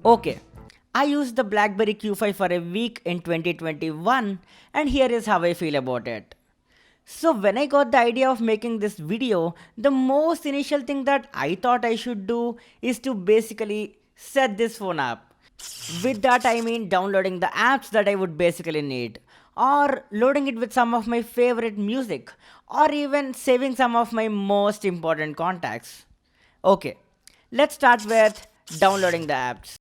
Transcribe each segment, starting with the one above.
Okay, I used the BlackBerry Q5 for a week in 2021 and here is how I feel about it. So when I got the idea of making this video, the most initial thing that I thought I should do is to basically set this phone up. With that I mean downloading the apps that I would basically need, or loading it with some of my favorite music, or even saving some of my most important contacts. Okay, let's start with downloading the apps.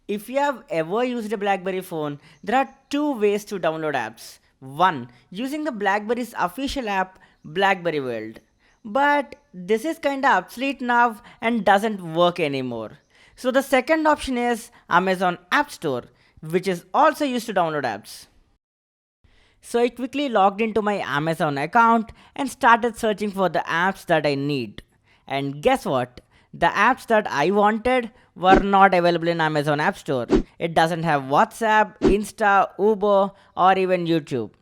If you have ever used a BlackBerry phone, there are two ways to download apps. One, using the BlackBerry's official app, BlackBerry World. But this is kinda obsolete now and doesn't work anymore. So the second option is Amazon App Store, which is also used to download apps. So I quickly logged into my Amazon account and started searching for the apps that I need. And guess what? The apps that I wanted were not available in Amazon App Store. It doesn't have WhatsApp, Insta, Uber, or even YouTube.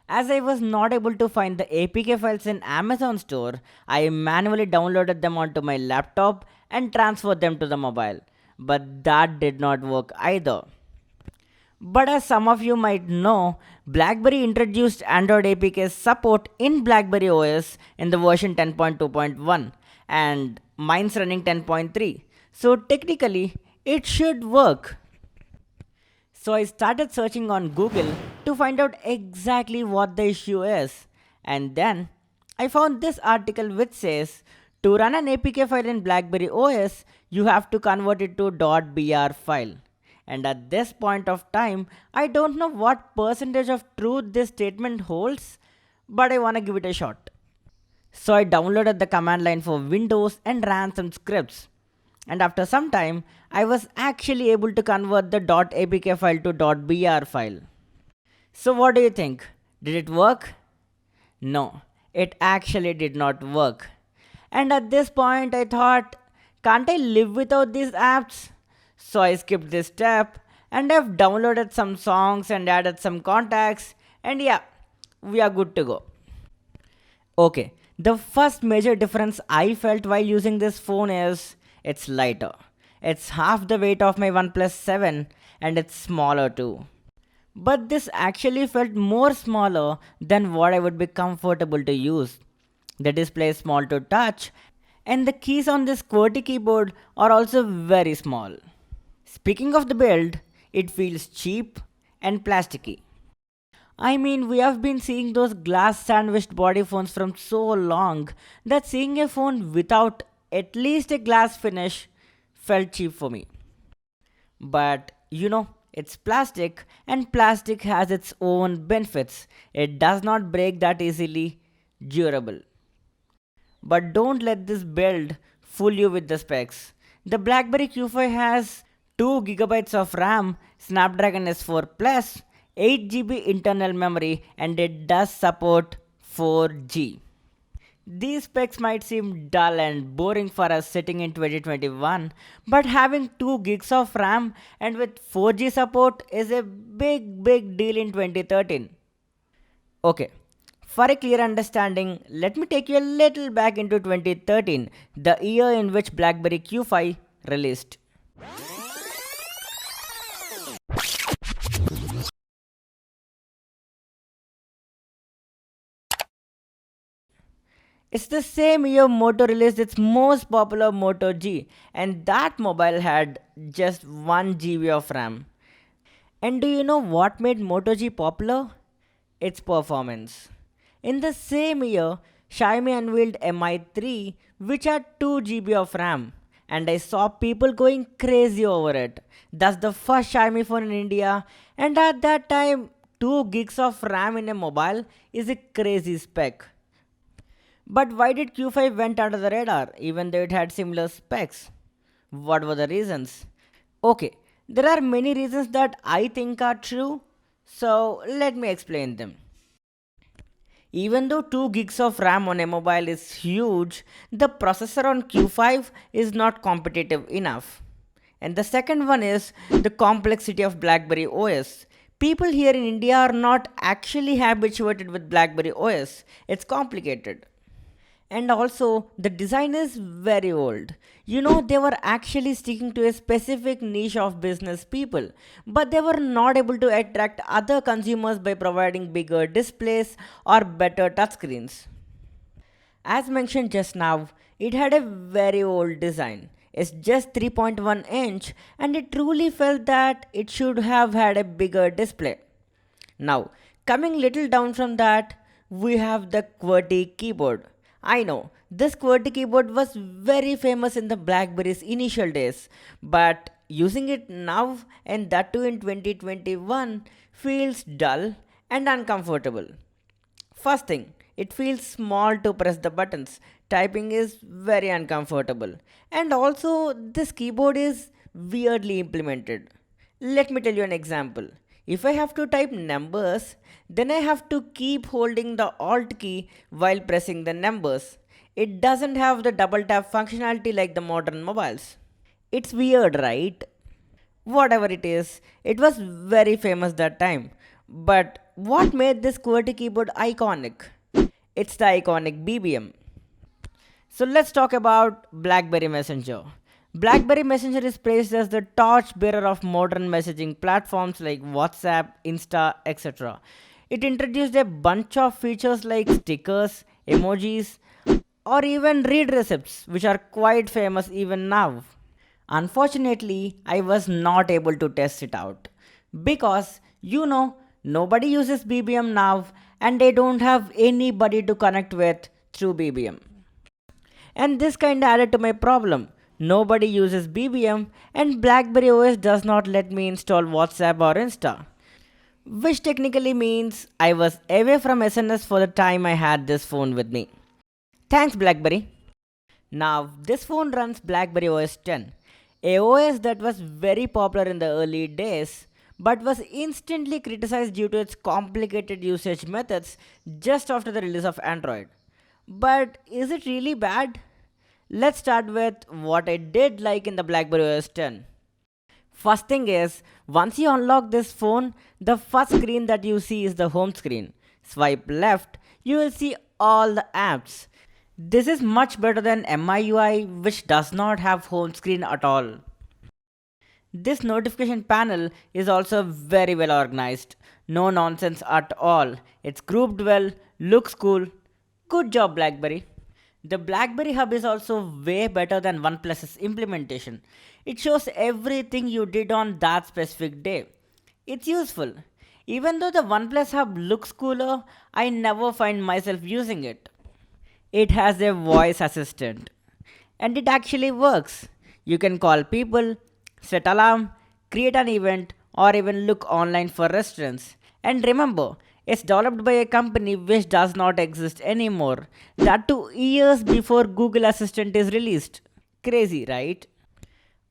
As I was not able to find the APK files in Amazon store, I manually downloaded them onto my laptop and transferred them to the mobile. But that did not work either. But as some of you might know, BlackBerry introduced Android APK support in BlackBerry OS in the version 10.2.1 and mine's running 10.3. So technically, it should work. So I started searching on Google to find out exactly what the issue is. And then I found this article which says to run an APK file in BlackBerry OS, you have to convert it to .br file. And at this point of time, I don't know what percentage of truth this statement holds, but I wanna give it a shot. So I downloaded the command line for Windows and ran some scripts. And after some time, I was actually able to convert the .apk file to .br file. So what do you think? Did it work? No, it actually did not work. And at this point, I thought, can't I live without these apps? So I skipped this step and I've downloaded some songs and added some contacts, and yeah, we are good to go. Okay, the first major difference I felt while using this phone is it's lighter. It's half the weight of my OnePlus 7 and it's smaller too. But this actually felt more smaller than what I would be comfortable to use. The display is small to touch and the keys on this QWERTY keyboard are also very small. Speaking of the build, it feels cheap and plasticky. I mean, we have been seeing those glass sandwiched body phones from so long that seeing a phone without at least a glass finish felt cheap for me. But it's plastic and plastic has its own benefits. It does not break that easily, durable. But don't let this build fool you with the specs. The BlackBerry Q5 has 2 gigabytes of RAM, Snapdragon S4 Plus, 8 GB internal memory, and it does support 4G. These specs might seem dull and boring for us sitting in 2021, but having 2 gigs of RAM and with 4G support is a big deal in 2013. Okay, for a clear understanding, let me take you a little back into 2013, the year in which BlackBerry Q5 released. It's the same year Moto released its most popular Moto G, and that mobile had just 1 GB of RAM. And do you know what made Moto G popular? Its performance. In the same year, Xiaomi unveiled Mi 3, which had 2 GB of RAM, and I saw people going crazy over it. That's the first Xiaomi phone in India, and at that time, 2 gigs of RAM in a mobile is a crazy spec. But why did Q5 went under the radar even though it had similar specs? What were the reasons? Okay, there are many reasons that I think are true, so let me explain them. Even though 2 gigs of RAM on a mobile is huge, the processor on Q5 is not competitive enough. And the second one is the complexity of BlackBerry OS. People here in India are not actually habituated with BlackBerry OS. It's complicated. And also, the design is very old. They were actually sticking to a specific niche of business people, but they were not able to attract other consumers by providing bigger displays or better touchscreens. As mentioned just now, it had a very old design. It's just 3.1 inch and it truly felt that it should have had a bigger display. Now, coming little down from that, we have the QWERTY keyboard. I know, this QWERTY keyboard was very famous in the BlackBerry's initial days, but using it now and that too in 2021 feels dull and uncomfortable. First thing, it feels small to press the buttons. Typing is very uncomfortable. And also, this keyboard is weirdly implemented. Let me tell you an example. If I have to type numbers, then I have to keep holding the Alt key while pressing the numbers. It doesn't have the double tap functionality like the modern mobiles. It's weird, right? Whatever it was very famous that time. But what made this QWERTY keyboard iconic? It's the iconic BBM. So let's talk about BlackBerry Messenger. BlackBerry Messenger is praised as the torchbearer of modern messaging platforms like WhatsApp, Insta, etc. It introduced a bunch of features like stickers, emojis, or even read receipts, which are quite famous even now. Unfortunately, I was not able to test it out because nobody uses BBM now and they don't have anybody to connect with through BBM. And this kinda added to my problem. Nobody uses BBM and BlackBerry OS does not let me install WhatsApp or Insta. Which technically means I was away from SNS for the time I had this phone with me. Thanks, BlackBerry. Now, this phone runs BlackBerry OS 10, a OS that was very popular in the early days but was instantly criticized due to its complicated usage methods just after the release of Android. But is it really bad? Let's start with what I did like in the BlackBerry OS 10. First thing is, once you unlock this phone, the first screen that you see is the home screen. Swipe left, you will see all the apps. This is much better than MIUI, which does not have home screen at all. This notification panel is also very well organized. No nonsense at all. It's grouped well, looks cool. Good job, BlackBerry. The BlackBerry Hub is also way better than OnePlus's implementation. It shows everything you did on that specific day. It's useful. Even though the OnePlus Hub looks cooler, I never find myself using it. It has a voice assistant. And it actually works. You can call people, set alarm, create an event, or even look online for restaurants. And remember, it's developed by a company which does not exist anymore. That too years before Google Assistant is released. Crazy, right?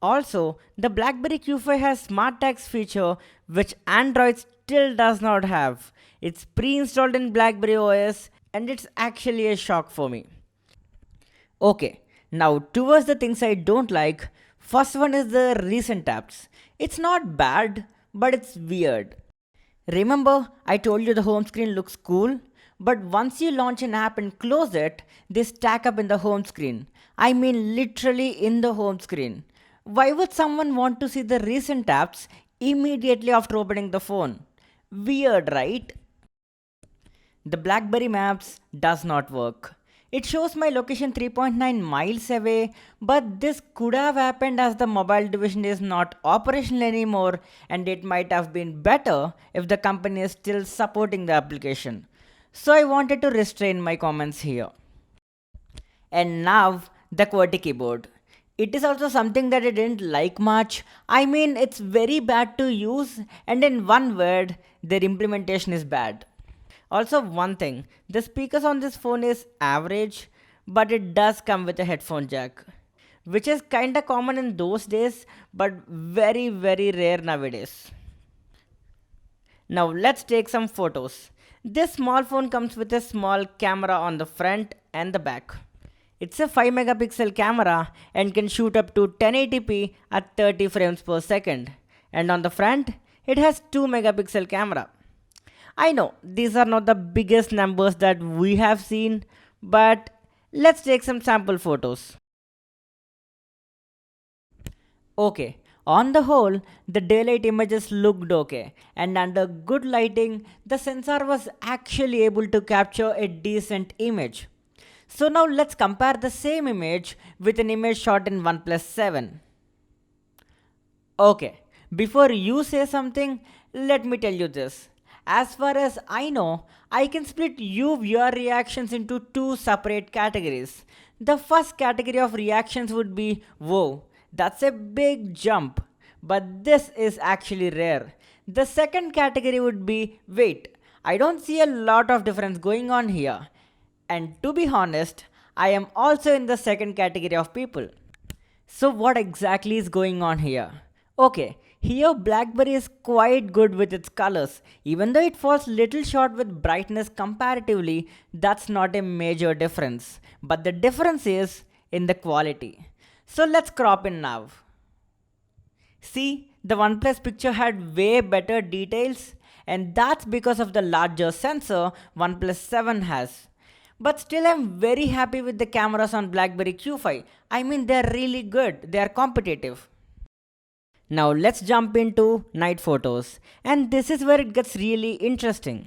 Also, the BlackBerry Q5 has Smart Tags feature which Android still does not have. It's pre-installed in BlackBerry OS and it's actually a shock for me. Okay, now towards the things I don't like. First one is the recent apps. It's not bad, but it's weird. Remember, I told you the home screen looks cool? But once you launch an app and close it, they stack up in the home screen. I mean, literally in the home screen. Why would someone want to see the recent apps immediately after opening the phone? Weird, right? The BlackBerry Maps does not work. It shows my location 3.9 miles away, but this could have happened as the mobile division is not operational anymore and it might have been better if the company is still supporting the application. So I wanted to restrain my comments here. And now the QWERTY keyboard. It is also something that I didn't like much. I mean, it's very bad to use, and in one word, their implementation is bad. Also, one thing, the speakers on this phone is average, but it does come with a headphone jack, which is kinda common in those days, but very, very rare nowadays. Now, let's take some photos. This small phone comes with a small camera on the front and the back. It's a 5 megapixel camera and can shoot up to 1080p at 30 frames per second. And on the front, it has 2 megapixel camera. I know these are not the biggest numbers that we have seen, but Let's take some sample photos. Okay, on the whole, the daylight images looked okay, and under good lighting, the sensor was actually able to capture a decent image. So now let's compare the same image with an image shot in OnePlus 7. Okay, before you say something, let me tell you this. As far as I know, I can split you viewer reactions into two separate categories. The first category of reactions would be, whoa, that's a big jump, but this is actually rare. The second category would be, wait, I don't see a lot of difference going on here. And to be honest, I am also in the second category of people. So what exactly is going on here? Okay, here BlackBerry is quite good with its colors. Even though it falls little short with brightness comparatively, that's not a major difference. But the difference is in the quality. So let's crop in now. See, the OnePlus picture had way better details, and that's because of the larger sensor OnePlus 7 has. But still, I'm very happy with the cameras on BlackBerry Q5. I mean, they're really good, they're competitive. Now, let's jump into night photos, and this is where it gets really interesting.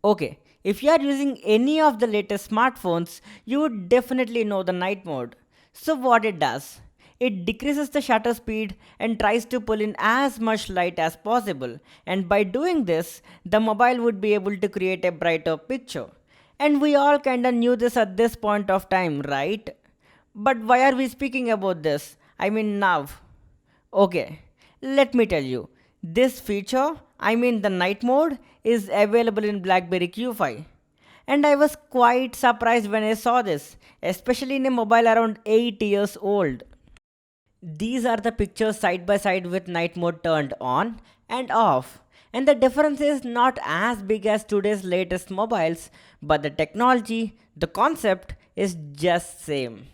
Okay, if you are using any of the latest smartphones, you would definitely know the night mode. So, what it does? It decreases the shutter speed and tries to pull in as much light as possible. And by doing this, the mobile would be able to create a brighter picture. And we all kinda knew this at this point of time, right? But why are we speaking about this? I mean, now. Okay, let me tell you. This feature, I mean the night mode, is available in BlackBerry Q5. And I was quite surprised when I saw this, especially in a mobile around 8 years old. These are the pictures side by side with night mode turned on and off. And the difference is not as big as today's latest mobiles, but the technology, the concept is just same.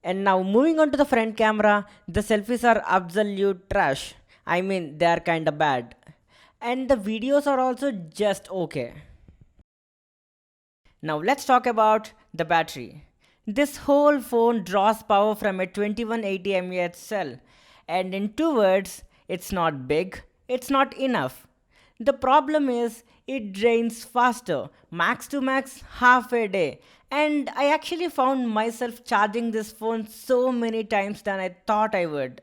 And now moving on to the front camera, the selfies are absolute trash. I mean, they are kinda bad. And the videos are also just okay. Now let's talk about the battery. This whole phone draws power from a 2180 mAh cell. And in two words, it's not big, it's not enough. The problem is it drains faster, max to max half a day. And I actually found myself charging this phone so many times than I thought I would.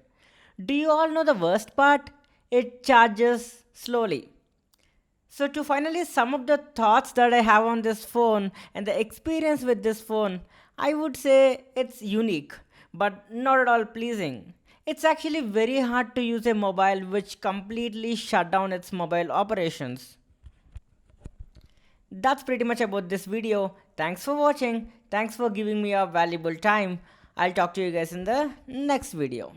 Do you all know the worst part? It charges slowly. So, to finally sum up the thoughts that I have on this phone and the experience with this phone, I would say it's unique, but not at all pleasing. It's actually very hard to use a mobile which completely shut down its mobile operations. That's pretty much about this video. Thanks for watching. Thanks for giving me your valuable time. I'll talk to you guys in the next video.